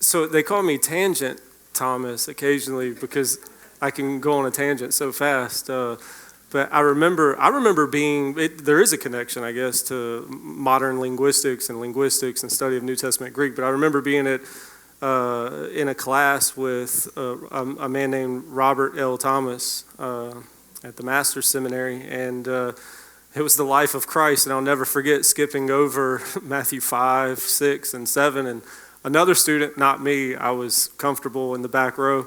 So they call me Tangent Thomas occasionally because I can go on a tangent so fast. But I remember being, there is a connection, I guess, to modern linguistics and study of New Testament Greek. But I remember being in a class with a man named Robert L. Thomas at the Master's Seminary, and it was the life of Christ. And I'll never forget skipping over Matthew 5, 6, and 7, and another student, not me, I was comfortable in the back row,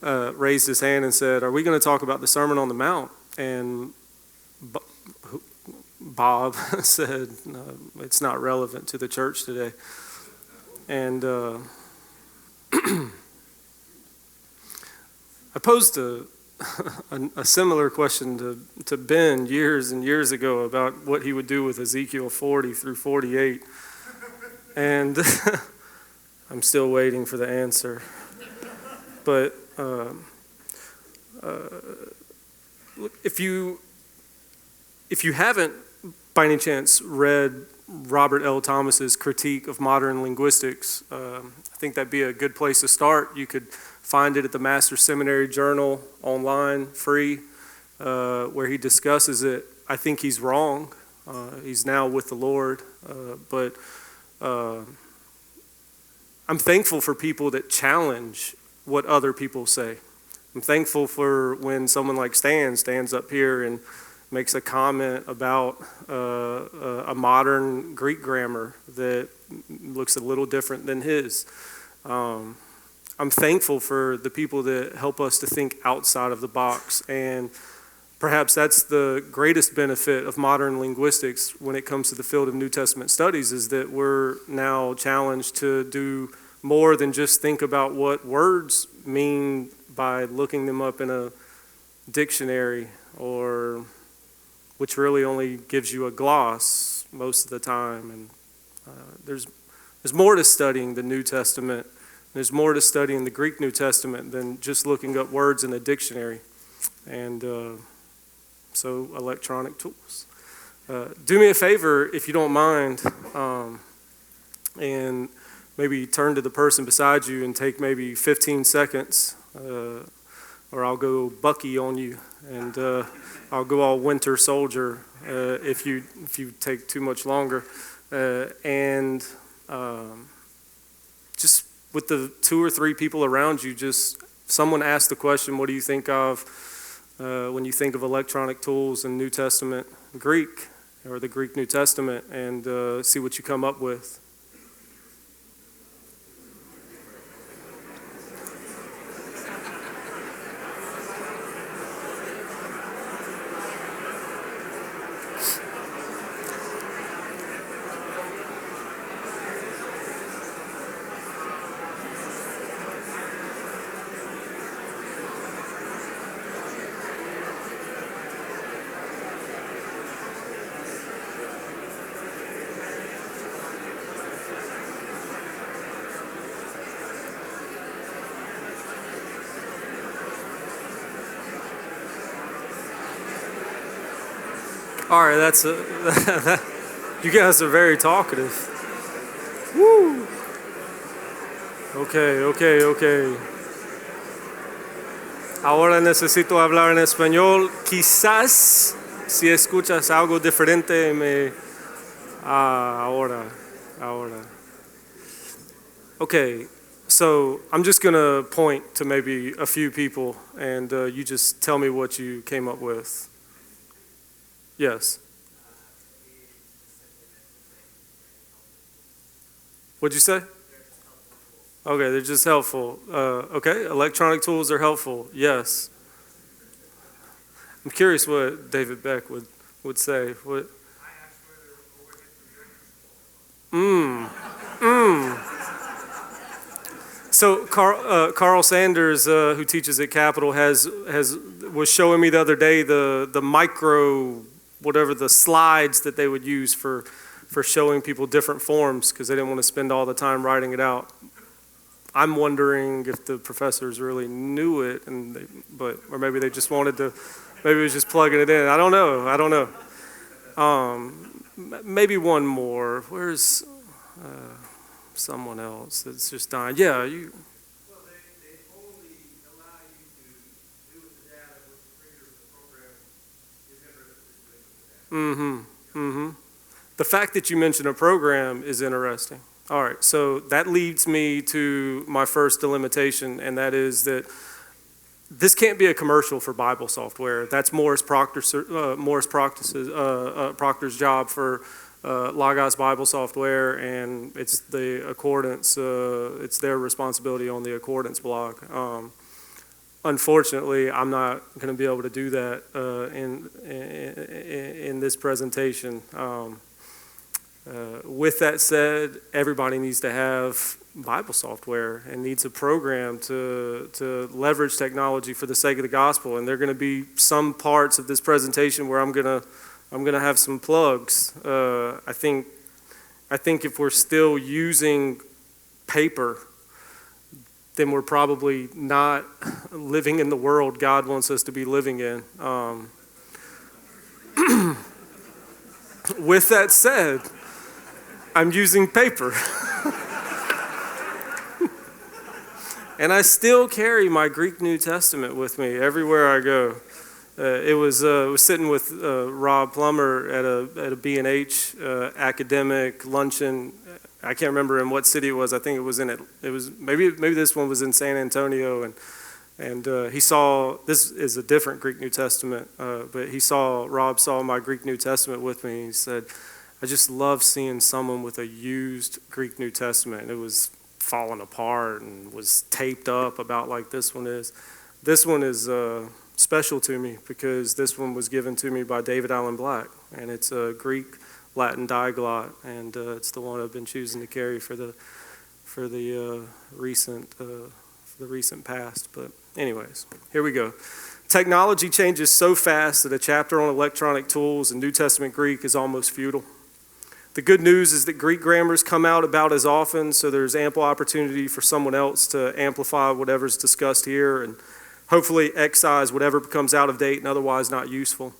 raised his hand and said, "Are we going to talk about the Sermon on the Mount?" And Bob said, "No, it's not relevant to the church today." And I posed a similar question to Ben years and years ago about what he would do with Ezekiel 40 through 48. And I'm still waiting for the answer. But if you haven't, by any chance, read Robert L. Thomas's critique of modern linguistics, I think that'd be a good place to start. You could find it at the Master's Seminary Journal online, free, where he discusses it. I think he's wrong. He's now with the Lord, but I'm thankful for people that challenge what other people say. I'm thankful for when someone like Stan stands up here and makes a comment about a modern Greek grammar that looks a little different than his. I'm thankful for the people that help us to think outside of the box, and perhaps that's the greatest benefit of modern linguistics when it comes to the field of New Testament studies, is that we're now challenged to do more than just think about what words mean by looking them up in a dictionary, or which really only gives you a gloss most of the time. And there's more to studying the New Testament. There's more to studying the Greek New Testament than just looking up words in a dictionary. And so electronic tools. Do me a favor, if you don't mind, and maybe turn to the person beside you and take maybe 15 seconds, or I'll go Bucky on you, and I'll go all Winter Soldier if you take too much longer. And just with the 2 or 3 people around you, just someone ask the question, what do you think of when you think of electronic tools in New Testament Greek, or the Greek New Testament, and see what you come up with. All right, that's you guys are very talkative. Woo. Okay. Ahora necesito hablar en español. Quizás si escuchas algo diferente me ahora. Okay. So I'm just gonna point to maybe a few people, and you just tell me what you came up with. Yes. What'd you say? Okay, they're just helpful. Okay, electronic tools are helpful. Yes. I'm curious what David Beck would say. What? So Carl Sanders, who teaches at Capitol, was showing me the other day the micro, whatever, the slides that they would use for showing people different forms, because they didn't want to spend all the time writing it out. I'm wondering if the professors really knew it, or maybe they just wanted to, maybe it was just plugging it in. I don't know. Maybe one more. Where's someone else that's just dying. Yeah, you. Well, they only allow you to do with the data what the creator of the program is interested in doing with the data. The fact that you mentioned a program is interesting. All right, so that leads me to my first delimitation, and that is that this can't be a commercial for Bible software. That's Proctor's job for Logos Bible software, and it's the Accordance. It's their responsibility on the Accordance blog. Unfortunately, I'm not going to be able to do that in this presentation. With that said, everybody needs to have Bible software and needs a program to leverage technology for the sake of the gospel. And there are going to be some parts of this presentation where I'm going to have some plugs. I think if we're still using paper, then we're probably not living in the world God wants us to be living in. With that said, I'm using paper. And I still carry my Greek New Testament with me everywhere I go. I was sitting with Rob Plummer at a B&H academic luncheon. I can't remember in what city it was. I think it was maybe this one was in San Antonio, and he saw, this is a different Greek New Testament, but Rob saw my Greek New Testament with me. He said, I just love seeing someone with a used Greek New Testament. It was falling apart and was taped up about like this one is. This one is special to me because this one was given to me by David Allen Black, and it's a Greek Latin diglot, and it's the one I've been choosing to carry for the recent past. But anyways, here we go. Technology changes so fast that a chapter on electronic tools in New Testament Greek is almost futile. The good news is that Greek grammars come out about as often, so there's ample opportunity for someone else to amplify whatever's discussed here and hopefully excise whatever becomes out of date and otherwise not useful.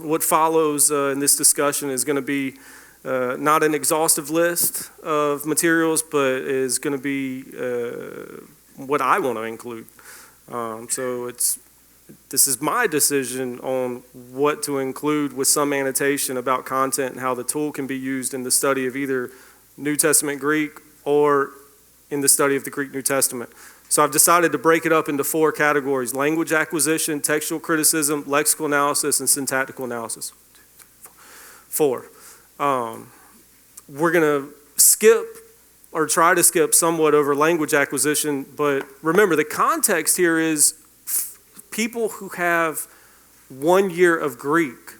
What follows in this discussion is going to be not an exhaustive list of materials, but is going to be what I want to include. This is my decision on what to include with some annotation about content and how the tool can be used in the study of either New Testament Greek or in the study of the Greek New Testament. So I've decided to break it up into 4 categories: language acquisition, textual criticism, lexical analysis, and syntactical analysis. 4. We're going to skip or try to skip somewhat over language acquisition, but remember the context here is people who have 1 year of Greek,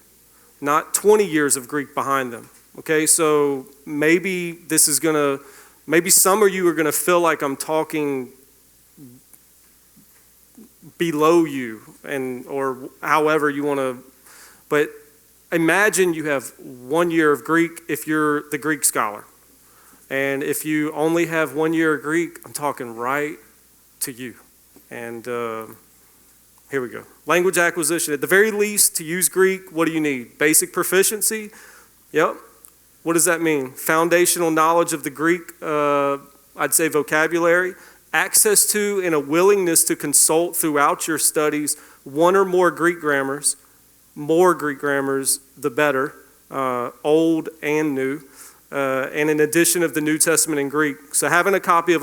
not 20 years of Greek behind them. Okay, so maybe some of you are going to feel like I'm talking below you, or however you want to, but imagine you have 1 year of Greek if you're the Greek scholar. And if you only have 1 year of Greek, I'm talking right to you. And here we go. Language acquisition. At the very least, to use Greek, what do you need? Basic proficiency? Yep. What does that mean? Foundational knowledge of the Greek, I'd say vocabulary. Access to and a willingness to consult throughout your studies one or more Greek grammars. More Greek grammars, the better, old and new. And an edition of the New Testament in Greek. So having a copy of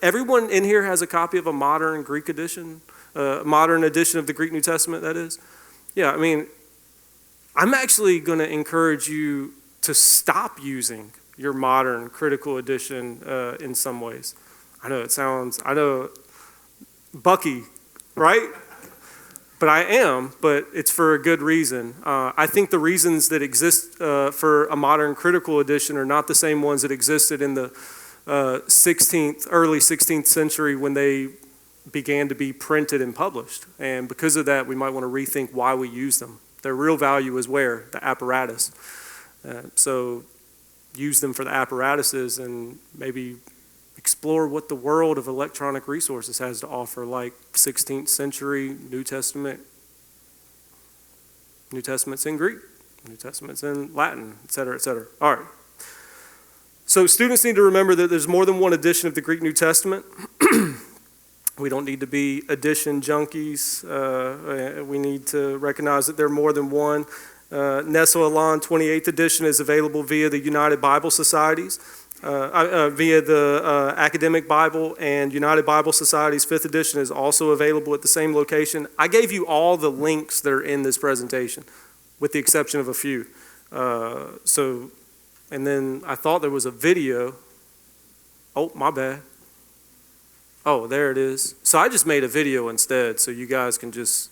everyone in here has a copy of a modern Greek edition? Modern edition of the Greek New Testament, that is? Yeah, I mean, I'm actually going to encourage you to stop using your modern critical edition in some ways. I know, Bucky, right? But I am, but it's for a good reason. I think the reasons that exist for a modern critical edition are not the same ones that existed in the early 16th century when they began to be printed and published. And because of that, we might want to rethink why we use them. Their real value is where? The apparatus. So use them for the apparatuses and maybe explore what the world of electronic resources has to offer, like 16th century New Testament. New Testament's in Greek, New Testament's in Latin, et cetera, et cetera. All right. So students need to remember that there's more than one edition of the Greek New Testament. We don't need to be edition junkies. We need to recognize that there are more than one. Nestle Aland 28th edition is available via the United Bible Societies, via the Academic Bible, and United Bible Society's 5th edition is also available at the same location. I gave you all the links that are in this presentation, with the exception of a few. And then I thought there was a video. Oh, my bad. Oh, there it is. So I just made a video instead, so you guys can just,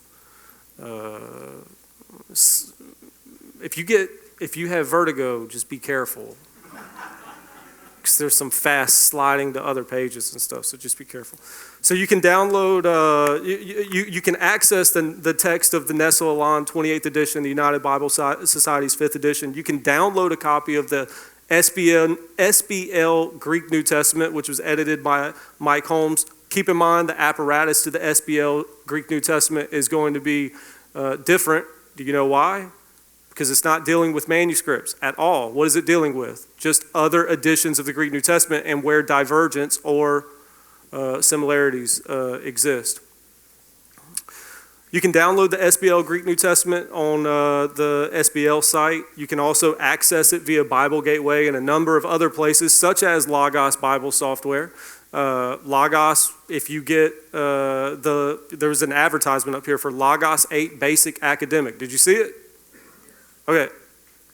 if you have vertigo, just be careful. Because there's some fast sliding to other pages and stuff, so just be careful. So you can download, you can access the text of the Nestle Aland 28th edition, the United Bible Society's 5th edition. You can download a copy of the SBL Greek New Testament, which was edited by Mike Holmes. Keep in mind the apparatus to the SBL Greek New Testament is going to be different. Do you know why? Because it's not dealing with manuscripts at all. What is it dealing with? Just other editions of the Greek New Testament and where divergence or similarities exist. You can download the SBL Greek New Testament on the SBL site. You can also access it via Bible Gateway and a number of other places, such as Logos Bible software. Logos, if you get there was an advertisement up here for Logos 8 Basic Academic. Did you see it? Okay.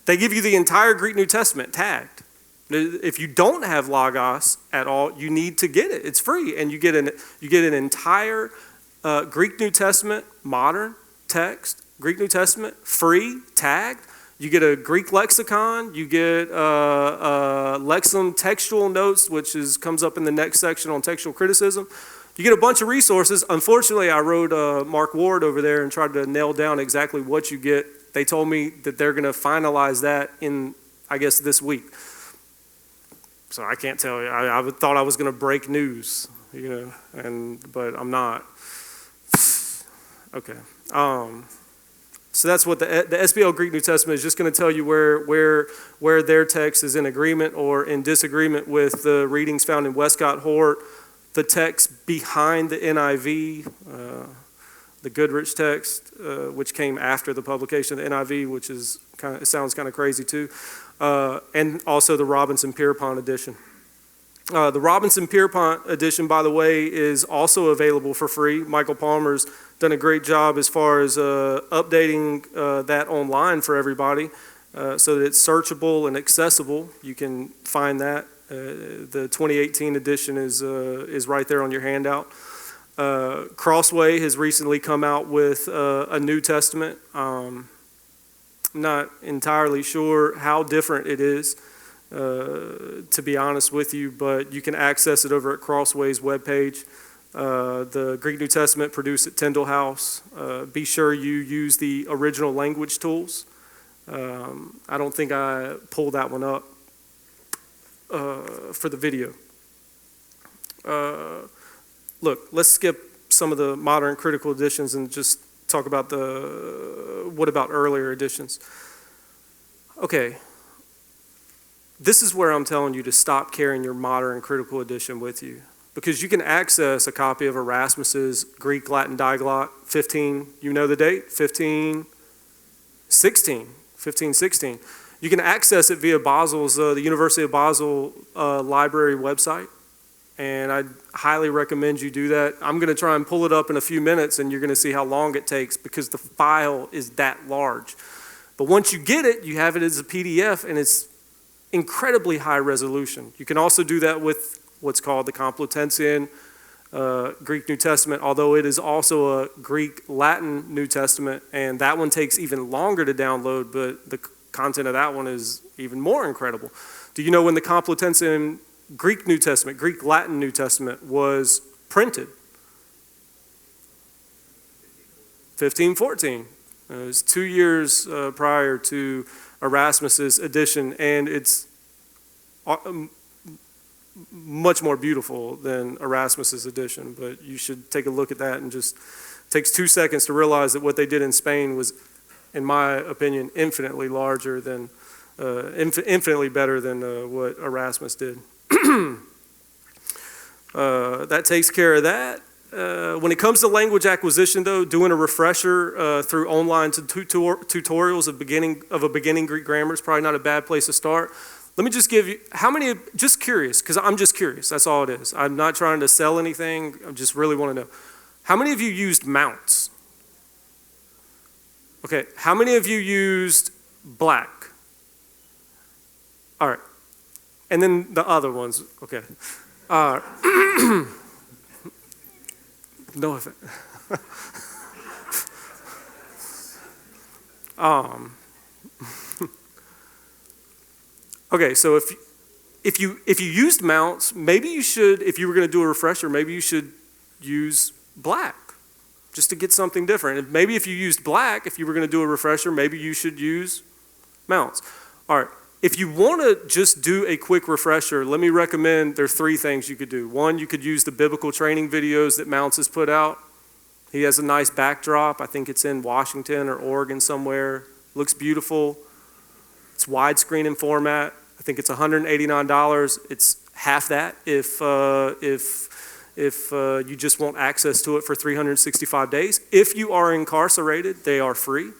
They give you the entire Greek New Testament tagged. If you don't have Logos at all, you need to get it. It's free, and you get an entire Greek New Testament, modern text, Greek New Testament, free, tagged. You get a Greek lexicon. You get Lexum textual notes, which comes up in the next section on textual criticism. You get a bunch of resources. Unfortunately, I wrote Mark Ward over there and tried to nail down exactly what you get. They told me that they're going to finalize that in, I guess, this week. So I can't tell you. I thought I was going to break news, but I'm not. Okay. So that's what the SBL Greek New Testament is just going to tell you where their text is in agreement or in disagreement with the readings found in Westcott Hort, the text behind the NIV, the Goodrich text, which came after the publication of the NIV, which is it sounds kind of crazy too, and also the Robinson-Pierpont edition. The Robinson-Pierpont edition, by the way, is also available for free. Michael Palmer's done a great job as far as updating that online for everybody so that it's searchable and accessible. You can find that. The 2018 edition is right there on your handout. Crossway has recently come out with a New Testament. I'm not entirely sure how different it is, to be honest with you, but you can access it over at Crossway's webpage. The Greek New Testament produced at Tyndall House. Be sure you use the original language tools. I don't think I pulled that one up for the video. Look, let's skip some of the modern critical editions and just talk about what about earlier editions. Okay, this is where I'm telling you to stop carrying your modern critical edition with you, because you can access a copy of Erasmus's Greek Latin Diglot 15, you know the date, 1516. You can access it via Basel's, the University of Basel library website. And I highly recommend you do that. I'm going to try and pull it up in a few minutes, and you're going to see how long it takes because the file is that large. But once you get it, you have it as a PDF, and it's incredibly high resolution. You can also do that with what's called the Complutensian Greek New Testament, although it is also a Greek Latin New Testament, and that one takes even longer to download, but the content of that one is even more incredible. Do you know when the Complutensian Greek New Testament, Greek Latin New Testament was printed? 1514. It was 2 years prior to Erasmus's edition, and it's much more beautiful than Erasmus's edition, but you should take a look at that, and just it takes 2 seconds to realize that what they did in Spain was, in my opinion, infinitely larger than infinitely better than what Erasmus did. That takes care of that. When it comes to language acquisition, though, doing a refresher through online tutorials of a beginning Greek grammar is probably not a bad place to start. Let me just give you, just curious, because I'm just curious, that's all it is. I'm not trying to sell anything, I just really want to know. How many of you used mounts? Okay, how many of you used black? All right, and then the other ones, okay. No offense. Okay, so if you used mounts, maybe you should, if you were going to do a refresher, maybe you should use black, just to get something different. And maybe if you used black, if you were going to do a refresher, maybe you should use mounts. All right, if you want to just do a quick refresher, let me recommend there are 3 things you could do. One, you could use the biblical training videos that Mounts has put out. He has a nice backdrop. I think it's in Washington or Oregon somewhere. Looks beautiful. It's widescreen in format. I think it's $189. It's half that if you just want access to it for 365 days. If you are incarcerated, they are free.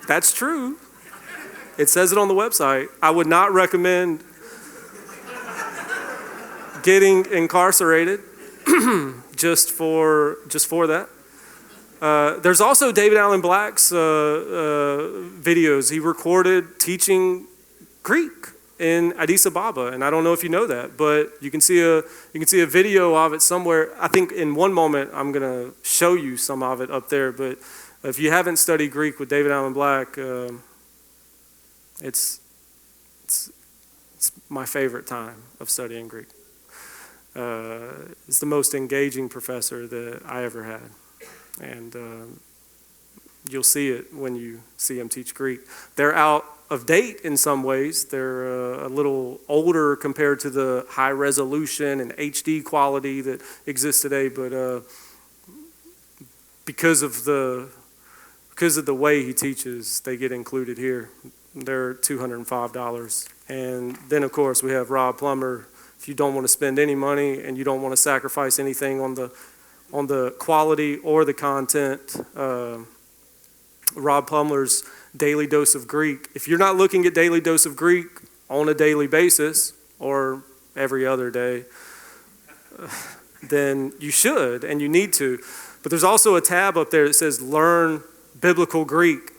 That's true. It says it on the website. I would not recommend getting incarcerated just for that. There's also David Allen Black's videos. He recorded teaching Greek in Addis Ababa, and I don't know if you know that, but you can see a video of it somewhere. I think in one moment I'm going to show you some of it up there, but if you haven't studied Greek with David Allen Black, it's my favorite time of studying Greek. It's the most engaging professor that I ever had. And you'll see it when you see him teach Greek. They're out of date in some ways. They're a little older compared to the high resolution and HD quality that exists today, but because of the way he teaches, they get included here. They're $205. And then, of course, we have Rob Plummer. If you don't want to spend any money and you don't want to sacrifice anything on the quality or the content, Rob Plummer's Daily Dose of Greek. If you're not looking at Daily Dose of Greek on a daily basis or every other day, then you should and you need to. But there's also a tab up there that says Learn Biblical Greek.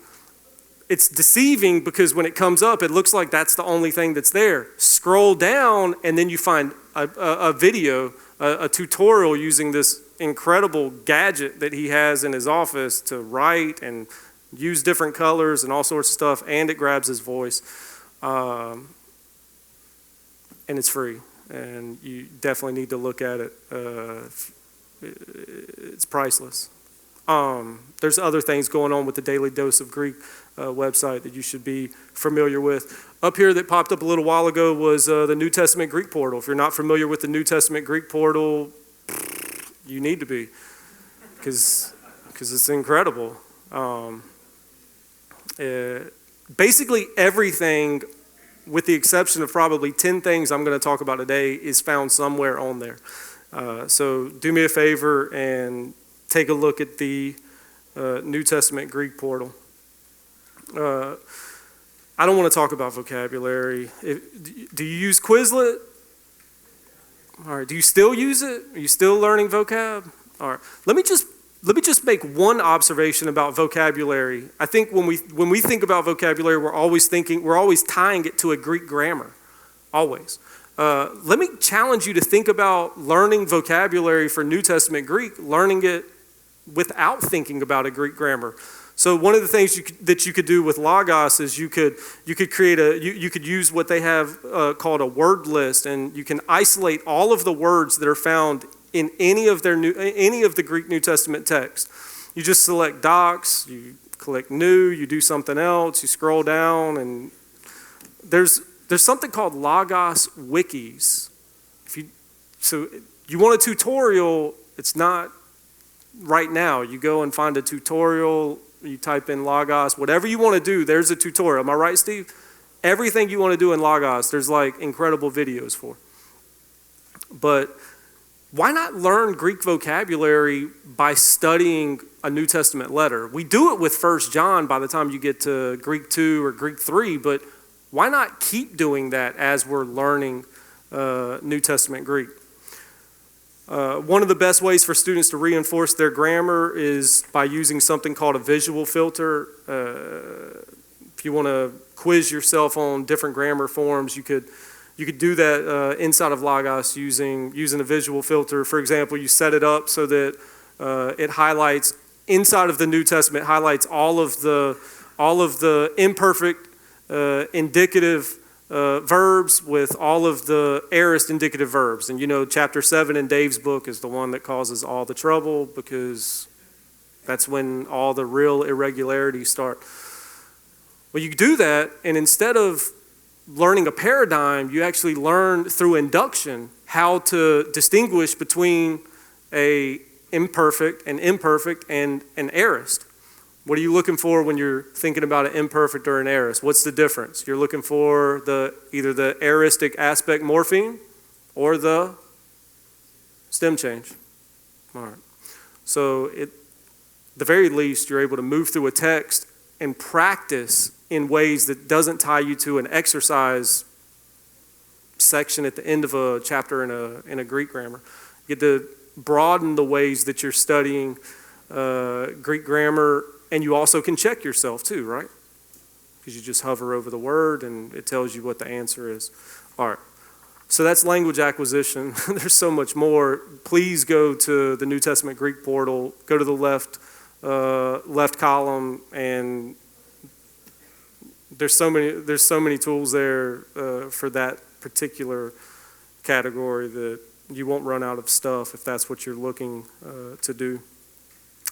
It's deceiving because when it comes up, it looks like that's the only thing that's there. Scroll down and then you find a video, a tutorial using this incredible gadget that he has in his office to write and use different colors and all sorts of stuff, and it grabs his voice. And it's free, and you definitely need to look at it. It's priceless. There's other things going on with the Daily Dose of Greek website that you should be familiar with. Up here that popped up a little while ago was the New Testament Greek portal. If you're not familiar with the New Testament Greek portal, you need to be, because it's incredible. Basically everything, with the exception of probably 10 things I'm going to talk about today, is found somewhere on there. So do me a favor and take a look at the New Testament Greek portal. I don't want to talk about vocabulary. Do you use Quizlet? All right. Do you still use it? Are you still learning vocab? All right. Let me just make one observation about vocabulary. I think when we think about vocabulary, we're always tying it to a Greek grammar. Always. Let me challenge you to think about learning vocabulary for New Testament Greek, learning it without thinking about a Greek grammar. So one of the things that you could do with Logos is you could use what they have called a word list, and you can isolate all of the words that are found in any of the Greek New Testament text. You just select docs, you click new, you do something else, you scroll down, and there's something called Logos wikis. So you want a tutorial, it's not right now. You go and find a tutorial you type in Logos, whatever you want to do, there's a tutorial. Am I right, Steve? Everything you want to do in Logos, there's like incredible videos for. But why not learn Greek vocabulary by studying a New Testament letter? We do it with 1 John by the time you get to Greek 2 or Greek 3, but why not keep doing that as we're learning New Testament Greek? One of the best ways for students to reinforce their grammar is by using something called a visual filter. If you want to quiz yourself on different grammar forms, you could do that inside of Logos using a visual filter. For example, you set it up so that it highlights inside of the New Testament, highlights all of the imperfect indicative verbs with all of the aorist indicative verbs. And you know, chapter 7 in Dave's book is the one that causes all the trouble because that's when all the real irregularities start. Well, you do that, and instead of learning a paradigm, you actually learn through induction how to distinguish between an imperfect and an aorist. What are you looking for when you're thinking about an imperfect or an aorist? What's the difference? You're looking for either the aoristic aspect morpheme or the stem change. All right. So at the very least, you're able to move through a text and practice in ways that doesn't tie you to an exercise section at the end of a chapter in a Greek grammar. You get to broaden the ways that you're studying Greek grammar, and you also can check yourself too, right? Because you just hover over the word and it tells you what the answer is. All right. So that's language acquisition. There's so much more. Please go to the New Testament Greek portal, go to the left column, and there's so many tools there for that particular category that you won't run out of stuff if that's what you're looking to do.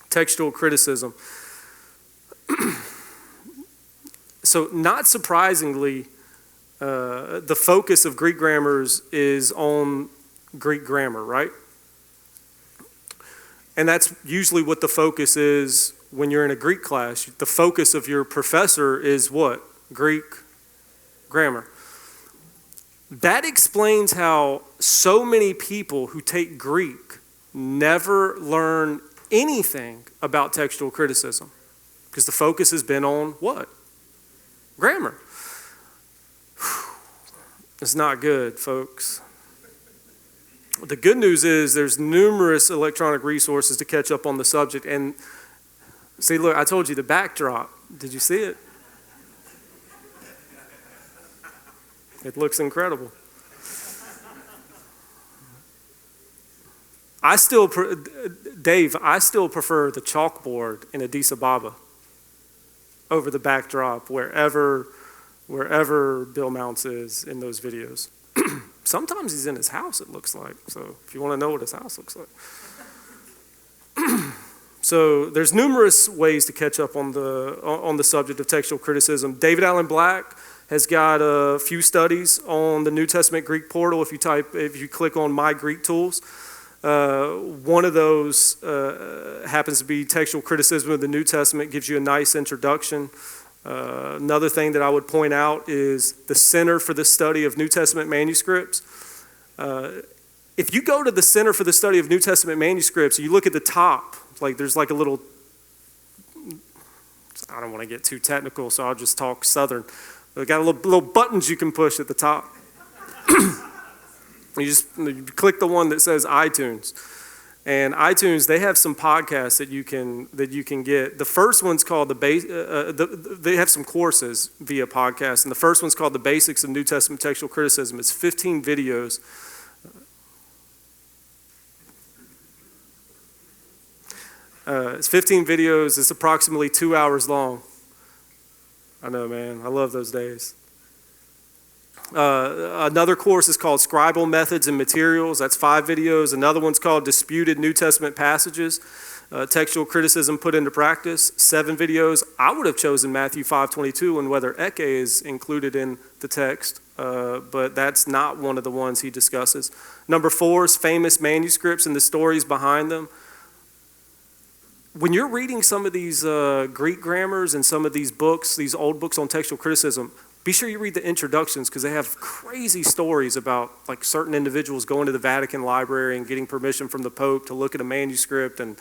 Textual criticism. So not surprisingly, the focus of Greek grammars is on Greek grammar, right? And that's usually what the focus is when you're in a Greek class. The focus of your professor is what? Greek grammar. That explains how so many people who take Greek never learn anything about textual criticism, because the focus has been on what? Grammar. It's not good, folks. The good news is there's numerous electronic resources to catch up on the subject. And see, look, I told you the backdrop. Did you see it? It looks incredible. Dave, I still prefer the chalkboard in Addis Ababa over the backdrop wherever Bill Mounts is in those videos. Sometimes he's in his house, it looks like. So if you want to know what his house looks like. So there's numerous ways to catch up on the subject of textual criticism. David Allen Black has got a few studies on the New Testament Greek portal. If you click on My Greek Tools, one of those happens to be Textual Criticism of the New Testament. Gives you a nice introduction. Another thing that I would point out is the Center for the Study of New Testament Manuscripts. If you go to the Center for the Study of New Testament Manuscripts, you look at the top, there's like a little, I don't want to get too technical, so I'll just talk Southern. They got little buttons you can push at the top. You click the one that says iTunes. And iTunes, they have some podcasts that you can get. The first one's called they have some courses via podcast, and the first one's called The Basics of New Testament Textual Criticism. It's 15 videos. It's 15 videos. It's approximately 2 hours long. I know, man. I love those days. Another course is called Scribal Methods and Materials. That's 5 videos. Another one's called Disputed New Testament Passages, Textual Criticism Put into Practice, 7 videos. I would have chosen Matthew 5:22 and whether eke is included in the text, but that's not one of the ones he discusses. Number 4 is Famous Manuscripts and the Stories Behind Them. when you're reading some of these Greek grammars and some of these books, these old books on textual criticism, be sure you read the introductions because they have crazy stories about like certain individuals going to the Vatican library and getting permission from the Pope to look at a manuscript, and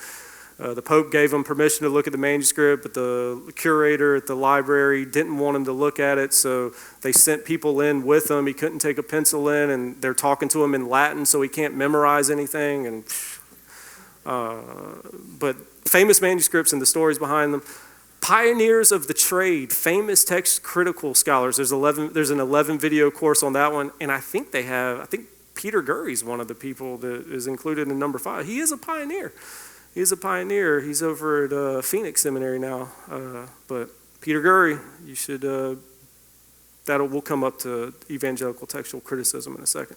the Pope gave them permission to look at the manuscript, but the curator at the library didn't want him to look at it, so they sent people in with him. He couldn't take a pencil in, and they're talking to him in Latin, so he can't memorize anything. And but famous manuscripts and the stories behind them. Pioneers of the trade, famous text critical scholars. There's an 11 video course on that one, and I think Peter Gurry's one of the people that is included in number 5. He is a pioneer. He's a pioneer. He's over at Phoenix Seminary now. But Peter Gurry, you should. We'll come up to evangelical textual criticism in a second.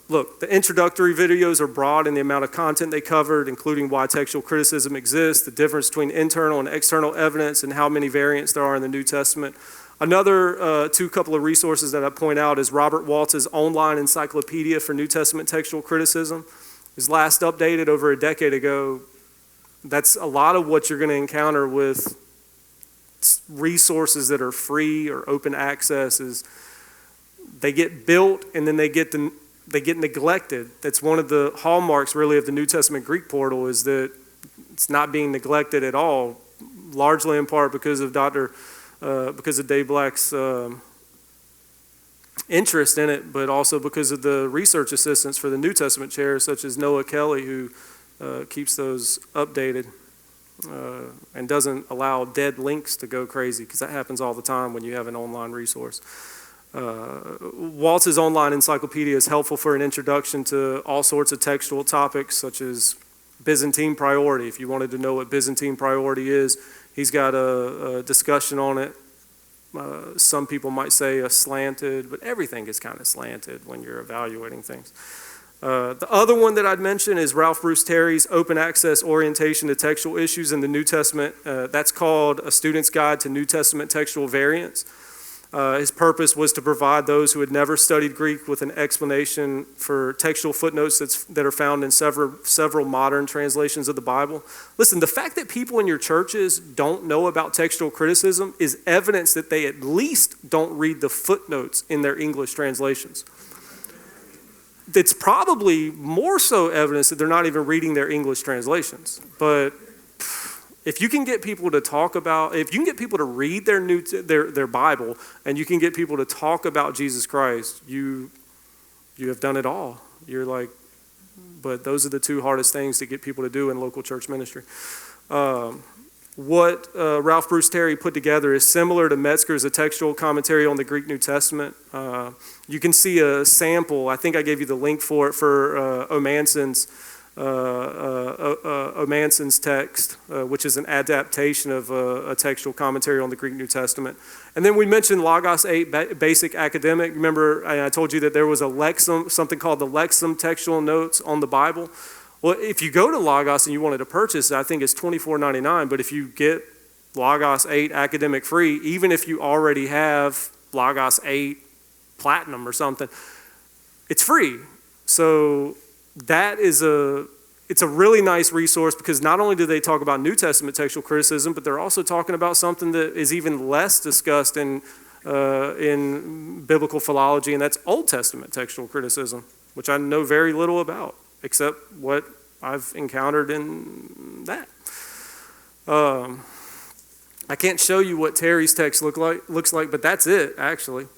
Look, the introductory videos are broad in the amount of content they covered, including why textual criticism exists, the difference between internal and external evidence, and how many variants there are in the New Testament. Another couple of resources that I point out is Robert Waltz's online Encyclopedia for New Testament textual criticism. It was last updated over a decade ago. That's a lot of what you're going to encounter with resources that are free or open access is they get built and then they get neglected. That's one of the hallmarks really of the New Testament Greek portal is that it's not being neglected at all, largely in part because of Dave Black's interest in it, but also because of the research assistants for the New Testament chair, such as Noah Kelly, who keeps those updated and doesn't allow dead links to go crazy, because that happens all the time when you have an online resource. Waltz's online encyclopedia is helpful for an introduction to all sorts of textual topics, such as Byzantine priority. If you wanted to know what Byzantine priority is, he's got a discussion on it. Some people might say a slanted, but everything is kind of slanted when you're evaluating things. The other one that I'd mention is Ralph Bruce Terry's Open Access Orientation to Textual Issues in the New Testament. That's called A Student's Guide to New Testament Textual Variants. His purpose was to provide those who had never studied Greek with an explanation for textual footnotes that are found in several modern translations of the Bible. Listen, the fact that people in your churches don't know about textual criticism is evidence that they at least don't read the footnotes in their English translations. It's probably more so evidence that they're not even reading their English translations. But if you can get people to read their Bible, and you can get people to talk about Jesus Christ, you have done it all. You're like, but those are the two hardest things to get people to do in local church ministry. What Ralph Bruce Terry put together is similar to Metzger's A Textual Commentary on the Greek New Testament. You can see a sample. I think I gave you the link for it for Omanson's text, which is an adaptation of a textual commentary on the Greek New Testament. And then we mentioned Logos 8 Basic Academic. Remember, I told you that there was a Lexum, something called the Lexum Textual Notes on the Bible. Well, if you go to Logos and you wanted to purchase it, I think it's $24.99. But if you get Logos 8 Academic free, even if you already have Logos 8 Platinum or something, it's free. So that is it's a really nice resource, because not only do they talk about New Testament textual criticism, but they're also talking about something that is even less discussed in biblical philology, and that's Old Testament textual criticism, which I know very little about, except what I've encountered in that. I can't show you what Terry's text looks like, but that's it, actually.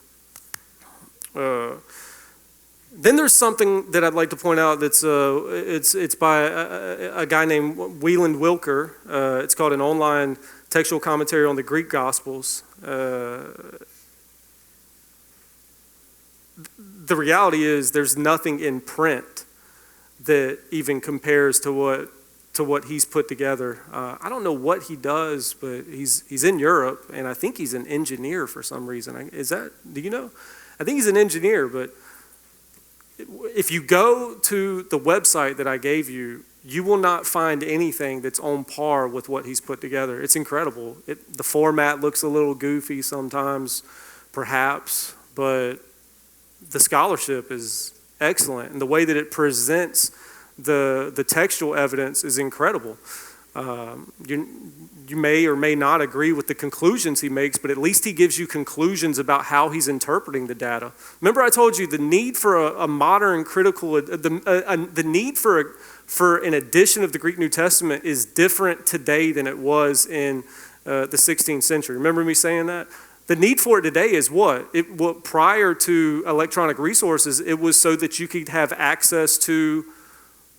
Then there's something that I'd like to point out that's it's by a guy named Wieland Wilker. It's called an online textual commentary on the Greek Gospels. The reality is there's nothing in print that even compares to what he's put together. I don't know what he does, but he's in Europe, and I think he's an engineer for some reason. Do you know? I think he's an engineer, but if you go to the website that I gave you, you will not find anything that's on par with what he's put together. It's incredible. The format looks a little goofy sometimes, perhaps, but the scholarship is excellent, and the way that it presents the textual evidence is incredible. You may or may not agree with the conclusions he makes, but at least he gives you conclusions about how he's interpreting the data. Remember I told you the need for a modern critical, the need for an edition of the Greek New Testament is different today than it was in the 16th century. Remember me saying that? The need for it today is what? Prior to electronic resources, it was so that you could have access to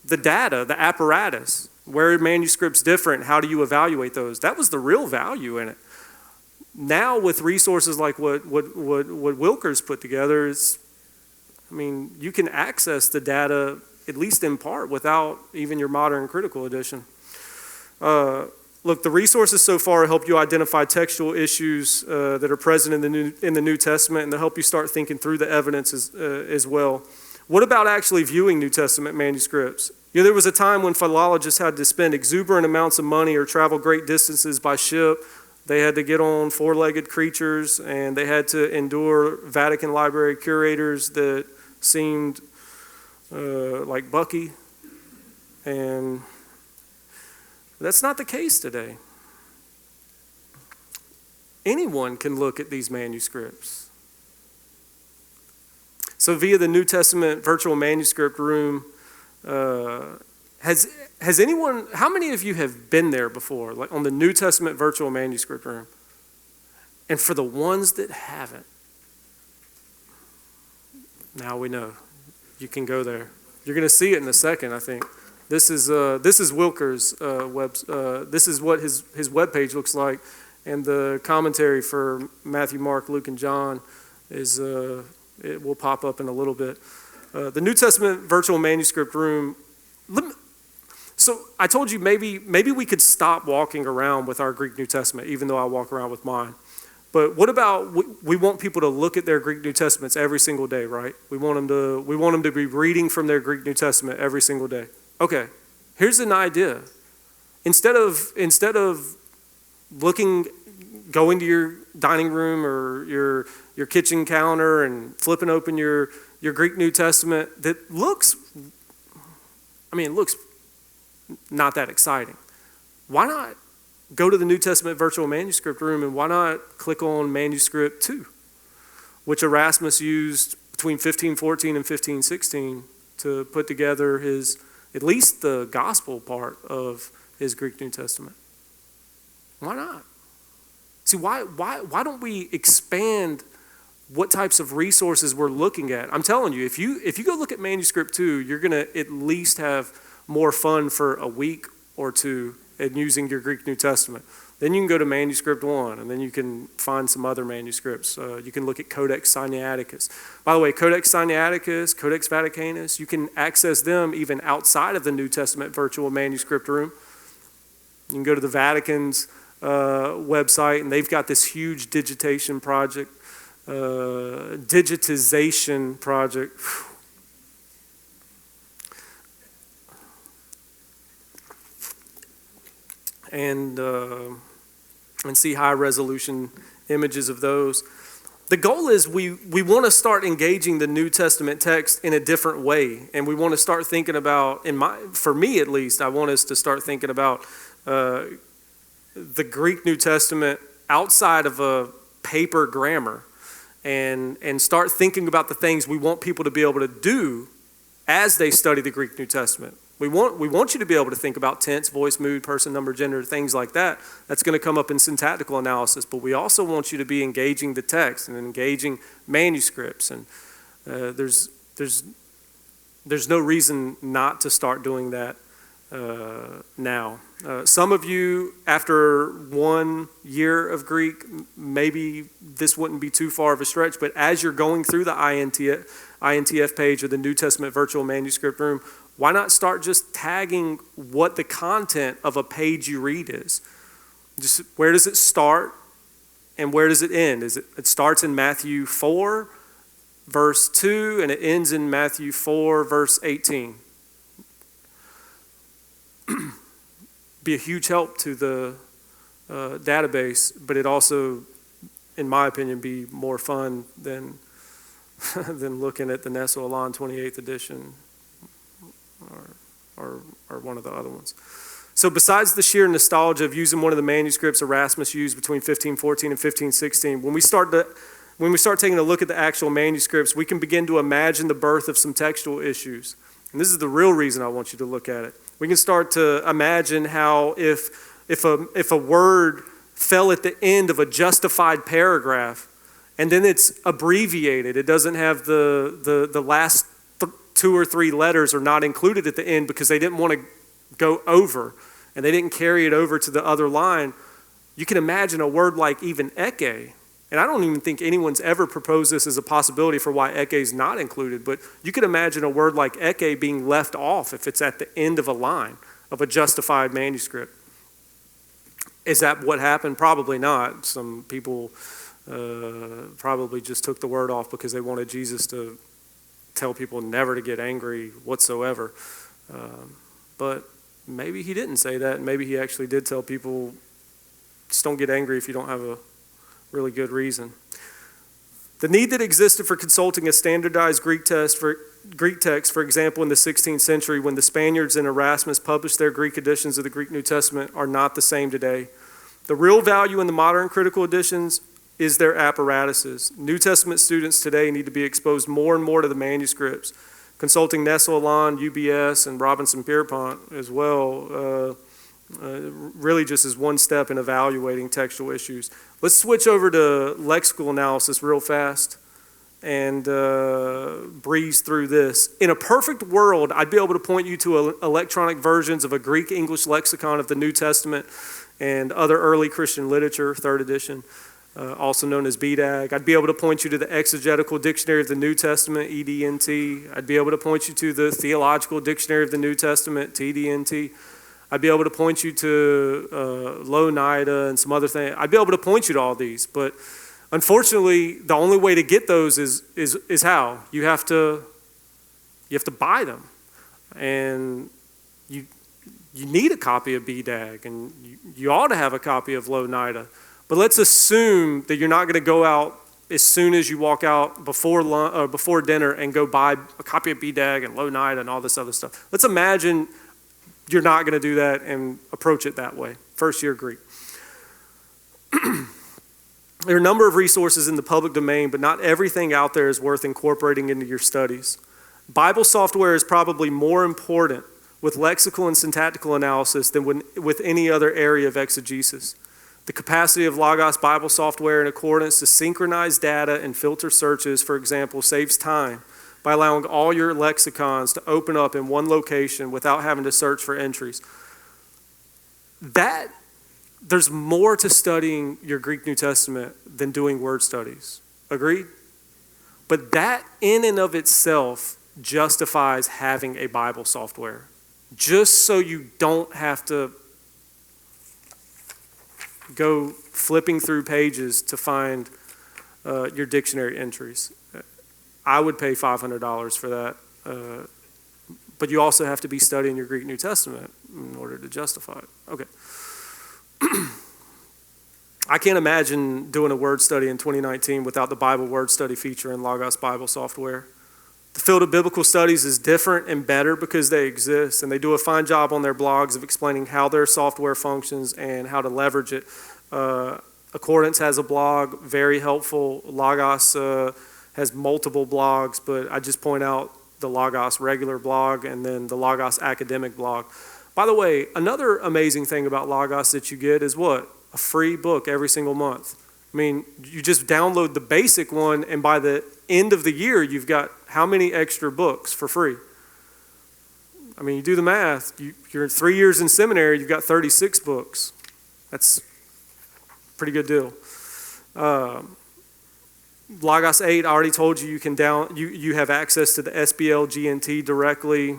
the data, the apparatus. Where are manuscripts different? How do you evaluate those? That was the real value in it. Now with resources like what Wilker's put together, you can access the data at least in part without even your modern critical edition. Look, the resources so far help you identify textual issues that are present in the New Testament, and they'll help you start thinking through the evidence as well. What about actually viewing New Testament manuscripts? There was a time when philologists had to spend exuberant amounts of money or travel great distances by ship. They had to get on four-legged creatures, and they had to endure Vatican library curators that seemed like Bucky. And that's not the case today. Anyone can look at these manuscripts. So via the New Testament virtual manuscript room, has anyone, how many of you have been there before, like on the New Testament virtual manuscript room? And for the ones that haven't, now we know. You can go there. You're going to see it in a second, I think. This is Wilker's this is what his webpage looks like, and the commentary for Matthew, Mark, Luke, and John is it will pop up in a little bit. The New Testament virtual manuscript room. So I told you maybe we could stop walking around with our Greek New Testament, even though I walk around with mine. But what about we want people to look at their Greek New Testaments every single day, right? We want them to be reading from their Greek New Testament every single day. Okay, here's an idea. Instead of going to your dining room or your kitchen counter and flipping open your Greek New Testament that looks not that exciting. Why not go to the New Testament virtual manuscript room, and why not click on Manuscript 2, which Erasmus used between 1514 and 1516 to put together at least the gospel part of his Greek New Testament. Why not? See, why don't we expand what types of resources we're looking at? I'm telling you, if you go look at Manuscript 2, you're going to at least have more fun for a week or two in using your Greek New Testament. Then you can go to Manuscript 1, and then you can find some other manuscripts. You can look at Codex Sinaiticus. By the way, Codex Sinaiticus, Codex Vaticanus, you can access them even outside of the New Testament virtual manuscript room. You can go to the Vatican's website, and they've got this huge digitization project. And see high resolution images of those. The goal is we want to start engaging the New Testament text in a different way, and we want to start thinking about, for me at least, I want us to start thinking about the Greek New Testament outside of a paper grammar, and start thinking about the things we want people to be able to do as they study the Greek New Testament. We want you to be able to think about tense, voice, mood, person, number, gender, things like that. That's going to come up in syntactical analysis. But we also want you to be engaging the text and engaging manuscripts. And there's no reason not to start doing that now. Some of you, after 1 year of Greek, maybe this wouldn't be too far of a stretch. But as you're going through the INTF page or the New Testament virtual manuscript room, why not start just tagging what the content of a page you read is? Just where does it start and where does it end? It starts in Matthew 4, verse 2, and it ends in Matthew 4, verse 18. Be a huge help to the database, but it also, in my opinion, be more fun than looking at the Nestle Aland 28th edition. Or one of the other ones. So besides the sheer nostalgia of using one of the manuscripts Erasmus used between 1514 and 1516, when we start taking a look at the actual manuscripts, we can begin to imagine the birth of some textual issues. And this is the real reason I want you to look at it. We can start to imagine how if a word fell at the end of a justified paragraph, and then it's abbreviated, it doesn't have the last 2 or 3 letters are not included at the end because they didn't want to go over, and they didn't carry it over to the other line. You can imagine a word like even eke, and I don't even think anyone's ever proposed this as a possibility for why eke is not included, but you could imagine a word like eke being left off if it's at the end of a line of a justified manuscript. Is that what happened? Probably not. Some people probably just took the word off because they wanted Jesus to tell people never to get angry whatsoever. But maybe he didn't say that. Maybe he actually did tell people, just don't get angry if you don't have a really good reason. The need that existed for consulting a standardized Greek text, for example, in the 16th century when the Spaniards and Erasmus published their Greek editions of the Greek New Testament, are not the same today. The real value in the modern critical editions is their apparatuses. New Testament students today need to be exposed more and more to the manuscripts. Consulting Nestle-Aland, UBS, and Robinson Pierpont as well really just is one step in evaluating textual issues. Let's switch over to lexical analysis real fast and breeze through this. In a perfect world, I'd be able to point you to electronic versions of a Greek-English lexicon of the New Testament and other early Christian literature, 3rd edition, also known as BDAG. I'd be able to point you to the Exegetical Dictionary of the New Testament, EDNT. I'd be able to point you to the Theological Dictionary of the New Testament, TDNT. I'd be able to point you to Louw-Nida and some other things. I'd be able to point you to all these, but unfortunately, the only way to get those is how? You have to buy them, and you need a copy of BDAG, and you ought to have a copy of Louw-Nida. But let's assume that you're not going to go out as soon as you walk out before dinner and go buy a copy of BDAG and Louw-Nida and all this other stuff. Let's imagine you're not going to do that and approach it that way. First year Greek. There are a number of resources in the public domain, but not everything out there is worth incorporating into your studies. Bible software is probably more important with lexical and syntactical analysis than with any other area of exegesis. The capacity of Logos Bible software in accordance to synchronize data and filter searches, for example, saves time by allowing all your lexicons to open up in one location without having to search for entries. There's more to studying your Greek New Testament than doing word studies. Agreed? But that in and of itself justifies having a Bible software, just so you don't have to go flipping through pages to find your dictionary entries. I would pay $500 for that, but you also have to be studying your Greek New Testament in order to justify it. Okay. I can't imagine doing a word study in 2019 without the Bible word study feature in Logos Bible software. The field of biblical studies is different and better because they exist, and they do a fine job on their blogs of explaining how their software functions and how to leverage it. Accordance has a blog, very helpful. Logos has multiple blogs, but I just point out the Logos regular blog and then the Logos academic blog. By the way, another amazing thing about Logos that you get is what? A free book every single month. I mean, you just download the basic one, and by the end of the year, you've got how many extra books for free? I mean, you do the math. You're 3 years in seminary, you've got 36 books. That's a pretty good deal. Logos 8, I already told you you have access to the SBL GNT directly.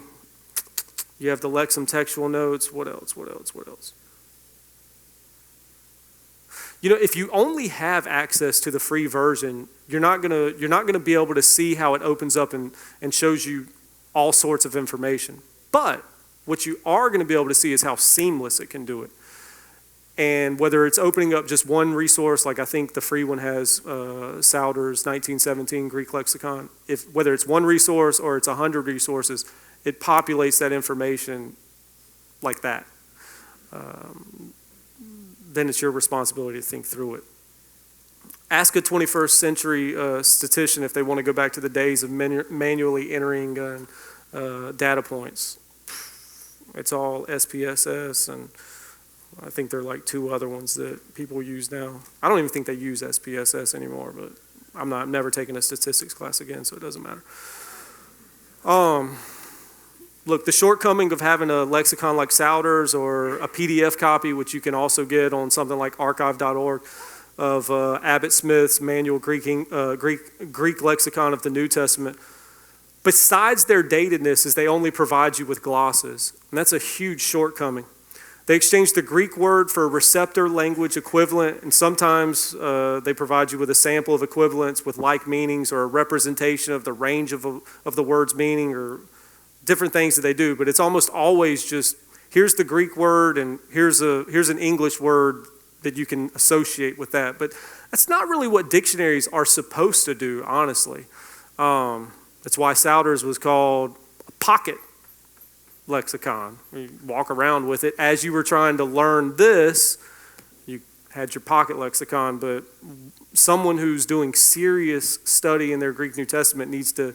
You have the Lexham textual notes. What else? You know, if you only have access to the free version, you're not gonna be able to see how it opens up and shows you all sorts of information. But what you are gonna be able to see is how seamless it can do it. And whether it's opening up just one resource, like I think the free one has Souder's 1917 Greek lexicon, whether it's one resource or it's 100 resources, it populates that information like that. then it's your responsibility to think through it. Ask a 21st century statistician if they want to go back to the days of manually entering data points. It's all SPSS, and I think there are like 2 other ones that people use now. I don't even think they use SPSS anymore, but I'm never taking a statistics class again, so it doesn't matter. Look, the shortcoming of having a lexicon like Souders or a PDF copy, which you can also get on something like archive.org, of Abbott Smith's manual Greek lexicon of the New Testament. Besides their datedness is they only provide you with glosses, and that's a huge shortcoming. They exchange the Greek word for a receptor language equivalent, and sometimes they provide you with a sample of equivalents with like meanings or a representation of the range of the word's meaning or different things that they do, but it's almost always just, here's the Greek word and here's an English word that you can associate with that. But that's not really what dictionaries are supposed to do, honestly. That's why Souders was called a pocket lexicon. You walk around with it. As you were trying to learn this, you had your pocket lexicon, but someone who's doing serious study in their Greek New Testament needs to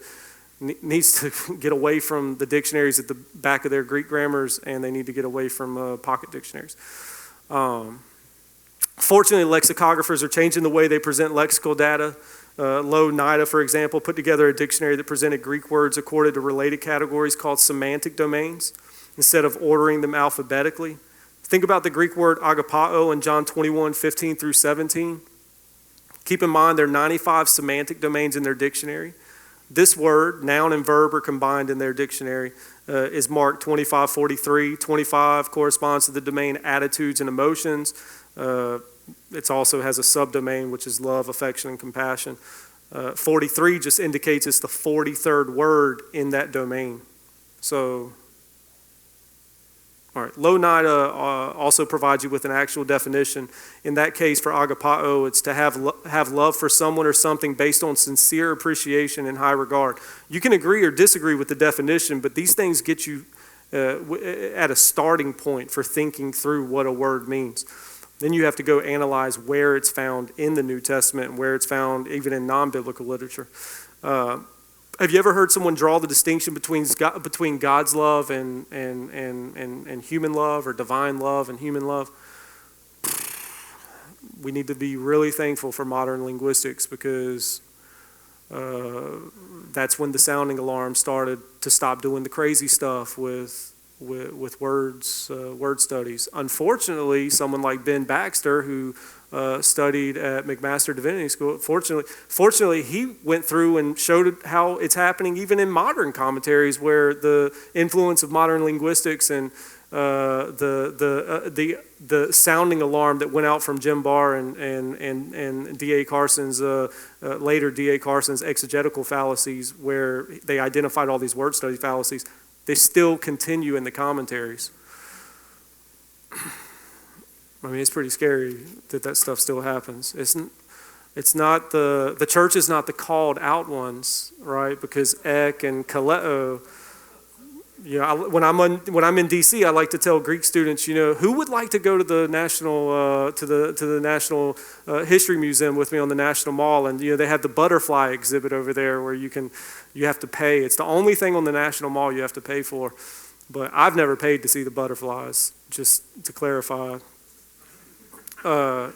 get away from the dictionaries at the back of their Greek grammars, and they need to get away from pocket dictionaries. Fortunately, lexicographers are changing the way they present lexical data. Lo-Nida, for example, put together a dictionary that presented Greek words according to related categories called semantic domains instead of ordering them alphabetically. Think about the Greek word agapao in John 21:15 through 17. Keep in mind there are 95 semantic domains in their dictionary. This word, noun and verb, are combined in their dictionary, is marked 2543. 25 corresponds to the domain attitudes and emotions. It also has a subdomain, which is love, affection, and compassion. 43 just indicates it's the 43rd word in that domain. So, all right, Lo-Nida also provides you with an actual definition. In that case, for agapao, it's to have love for someone or something based on sincere appreciation and high regard. You can agree or disagree with the definition, but these things get you at a starting point for thinking through what a word means. Then you have to go analyze where it's found in the New Testament and where it's found even in non-biblical literature. Have you ever heard someone draw the distinction between God's love and human love, or divine love and human love? We need to be really thankful for modern linguistics, because that's when the sounding alarm started to stop doing the crazy stuff with words, word studies. Unfortunately, someone like Ben Baxter, who studied at McMaster Divinity School, fortunately, he went through and showed how it's happening even in modern commentaries, where the influence of modern linguistics and the sounding alarm that went out from Jim Barr and D.A. Carson's later D.A. Carson's exegetical fallacies, where they identified all these word study fallacies, they still continue in the commentaries. I mean, it's pretty scary that stuff still happens. It's not the church is not the called out ones, right? Because ek and kaleo. You know, when I'm in D.C., I like to tell Greek students, who would like to go to the National to the National History Museum with me on the National Mall, and they have the butterfly exhibit over there where you have to pay. It's the only thing on the National Mall you have to pay for. But I've never paid to see the butterflies, just to clarify. But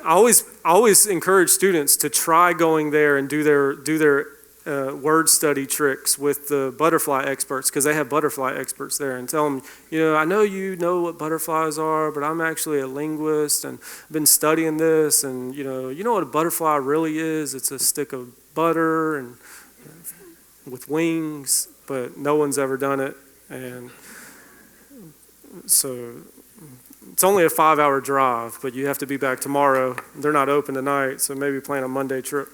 I always encourage students to try going there and do their word study tricks with the butterfly experts, because they have butterfly experts there, and tell them, I know you know what butterflies are, but I'm actually a linguist and I've been studying this, and you know what a butterfly really is? It's a stick of butter and with wings, but no one's ever done it, and so it's only a 5-hour drive, but you have to be back tomorrow. They're not open tonight, so maybe plan a Monday trip.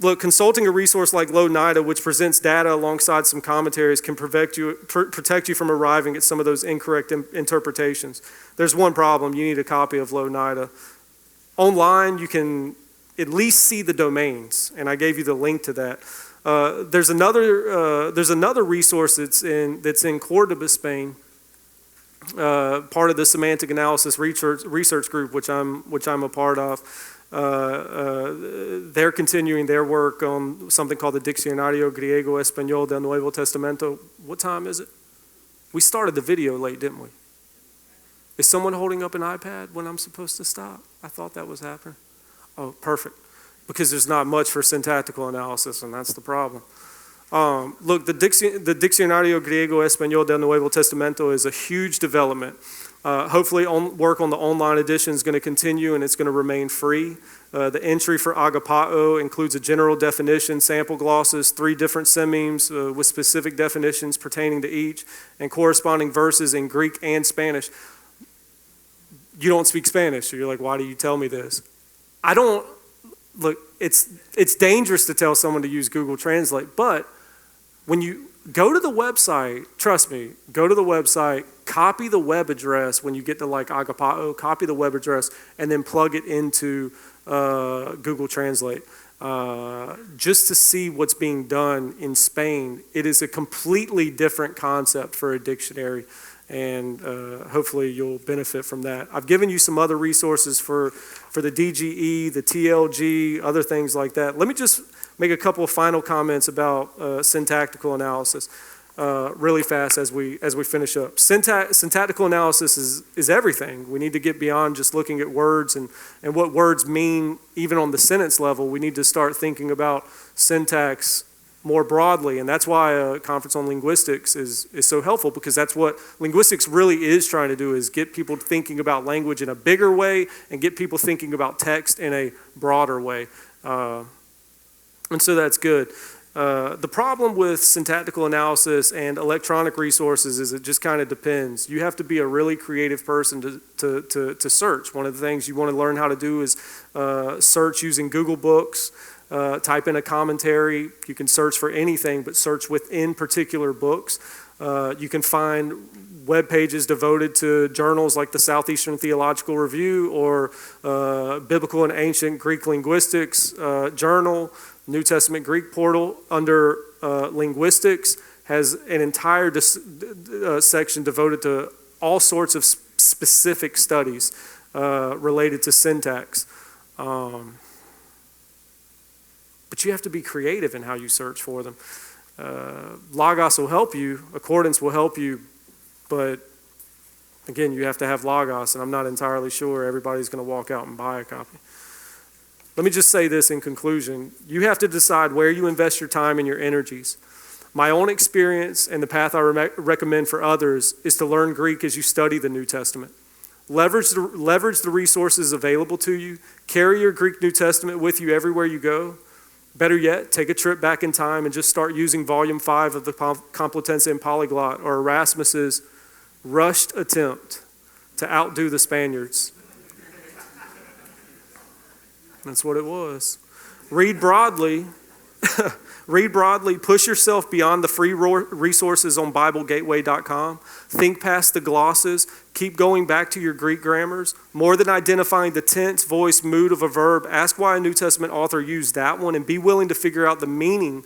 Look, consulting a resource like Lo-Nida, which presents data alongside some commentaries, can protect you from arriving at some of those incorrect interpretations. There's one problem: you need a copy of Lo-Nida. Online, you can at least see the domains, and I gave you the link to that. There's another resource that's in Cordoba, Spain, part of the semantic analysis research group, which I'm a part of. They're continuing their work on something called the Diccionario Griego Español del Nuevo Testamento. What time is it? We started the video late, didn't we? Is someone holding up an iPad when I'm supposed to stop? I thought that was happening. Oh, perfect. Because there's not much for syntactical analysis, and that's the problem. Look, the Diccionario Griego Español del Nuevo Testamento is a huge development. Hopefully work on the online edition is going to continue and it's going to remain free. The entry for agapao includes a general definition, sample glosses, 3 different sememes with specific definitions pertaining to each, and corresponding verses in Greek and Spanish. You don't speak Spanish, so you're like, why do you tell me this? I don't, look, it's dangerous to tell someone to use Google Translate, but when you go to the website, trust me, go to the website, copy the web address when you get to like agapao, copy the web address, and then plug it into Google Translate. Just to see what's being done in Spain. It is a completely different concept for a dictionary, and hopefully you'll benefit from that. I've given you some other resources for the DGE, the TLG, other things like that. Let me just make a couple of final comments about syntactical analysis really fast as we finish up. Syntactical analysis is everything. We need to get beyond just looking at words and what words mean even on the sentence level. We need to start thinking about syntax more broadly, and that's why a conference on linguistics is so helpful, because that's what linguistics really is trying to do, is get people thinking about language in a bigger way and get people thinking about text in a broader way. And so that's good. The problem with syntactical analysis and electronic resources is it just kind of depends. You have to be a really creative person to search. One of the things you want to learn how to do is search using Google Books. Type in a commentary. You can search for anything, but search within particular books. You can find web pages devoted to journals like the Southeastern Theological Review or Biblical and Ancient Greek Linguistics Journal. New Testament Greek portal under linguistics has an entire section devoted to all sorts of specific studies related to syntax. But you have to be creative in how you search for them. Logos will help you, accordance will help you, but again, you have to have Logos, and I'm not entirely sure everybody's going to walk out and buy a copy. Let me just say this in conclusion. You have to decide where you invest your time and your energies. My own experience and the path I recommend for others is to learn Greek as you study the New Testament. Leverage the resources available to you. Carry your Greek New Testament with you everywhere you go. Better yet, take a trip back in time and just start using Volume 5 of the Complutensian Polyglot or Erasmus's rushed attempt to outdo the Spaniards. That's what it was. Read broadly. Read broadly. Push yourself beyond the free resources on BibleGateway.com. Think past the glosses. Keep going back to your Greek grammars. More than identifying the tense, voice, mood of a verb, ask why a New Testament author used that one and be willing to figure out the meaning,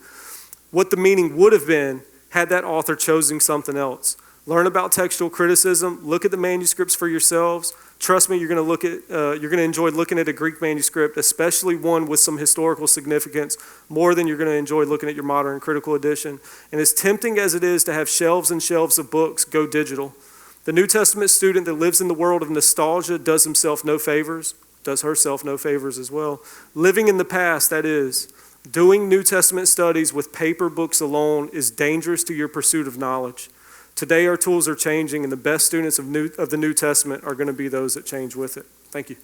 what the meaning would have been had that author chosen something else. Learn about textual criticism. Look at the manuscripts for yourselves. Trust me, you're going to enjoy looking at a Greek manuscript, especially one with some historical significance, more than you're going to enjoy looking at your modern critical edition. And as tempting as it is to have shelves and shelves of books, go digital. The New Testament student that lives in the world of nostalgia does herself no favors as well. Living in the past, that is, doing New Testament studies with paper books alone is dangerous to your pursuit of knowledge. Today our tools are changing, and the best students of the New Testament are going to be those that change with it. Thank you.